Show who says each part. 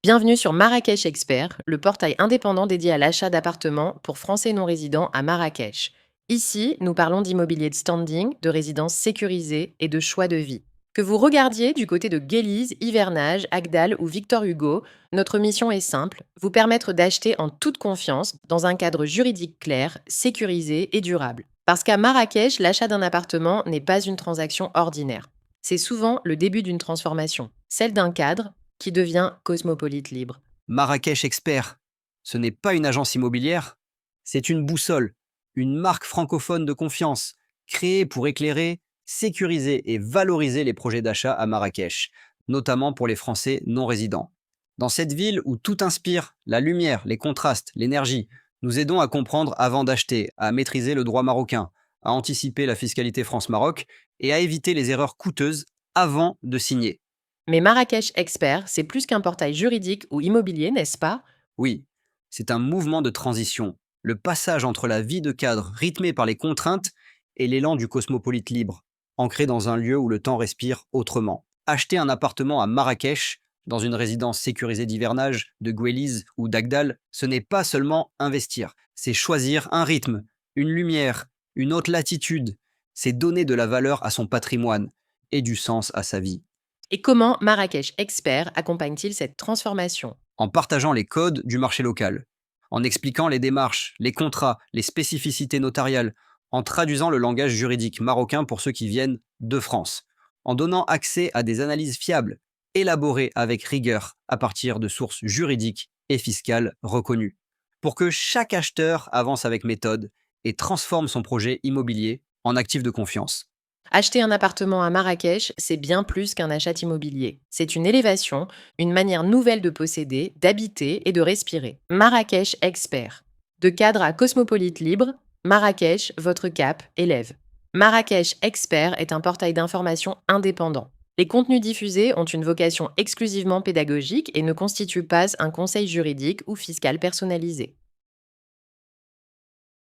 Speaker 1: Bienvenue sur Marrakech Expert, le portail indépendant dédié à l'achat d'appartements pour Français non résidents à Marrakech. Ici, nous parlons d'immobilier de standing, de résidences sécurisées et de choix de vie. Que vous regardiez du côté de Guélise, Hivernage, Agdal ou Victor Hugo, notre mission est simple, vous permettre d'acheter en toute confiance, dans un cadre juridique clair, sécurisé et durable. Parce qu'à Marrakech, l'achat d'un appartement n'est pas une transaction ordinaire. C'est souvent le début d'une transformation, celle d'un cadre qui devient cosmopolite libre.
Speaker 2: Marrakech Expert, ce n'est pas une agence immobilière, c'est une boussole, une marque francophone de confiance, créée pour éclairer, sécuriser et valoriser les projets d'achat à Marrakech, notamment pour les Français non résidents. Dans cette ville où tout inspire, la lumière, les contrastes, l'énergie, nous aidons à comprendre avant d'acheter, à maîtriser le droit marocain, à anticiper la fiscalité France-Maroc et à éviter les erreurs coûteuses avant de signer.
Speaker 1: Mais Marrakech Expert, c'est plus qu'un portail juridique ou immobilier, n'est-ce pas?
Speaker 2: Oui, c'est un mouvement de transition, le passage entre la vie de cadre rythmée par les contraintes et l'élan du cosmopolite libre, ancré dans un lieu où le temps respire autrement. Acheter un appartement à Marrakech, dans une résidence sécurisée d'hivernage, de Guélise ou d'Agdal, ce n'est pas seulement investir, c'est choisir un rythme, une lumière, une haute latitude, c'est donner de la valeur à son patrimoine et du sens à sa vie.
Speaker 1: Et comment Marrakech Expert accompagne-t-il cette transformation?
Speaker 2: En partageant les codes du marché local, en expliquant les démarches, les contrats, les spécificités notariales, en traduisant le langage juridique marocain pour ceux qui viennent de France, en donnant accès à des analyses fiables, élaborées avec rigueur à partir de sources juridiques et fiscales reconnues, pour que chaque acheteur avance avec méthode et transforme son projet immobilier en actif de confiance.
Speaker 1: Acheter un appartement à Marrakech, c'est bien plus qu'un achat immobilier. C'est une élévation, une manière nouvelle de posséder, d'habiter et de respirer. Marrakech Expert. De cadre à cosmopolite libre, Marrakech, votre cap, élève. Marrakech Expert est un portail d'information indépendant. Les contenus diffusés ont une vocation exclusivement pédagogique et ne constituent pas un conseil juridique ou fiscal personnalisé.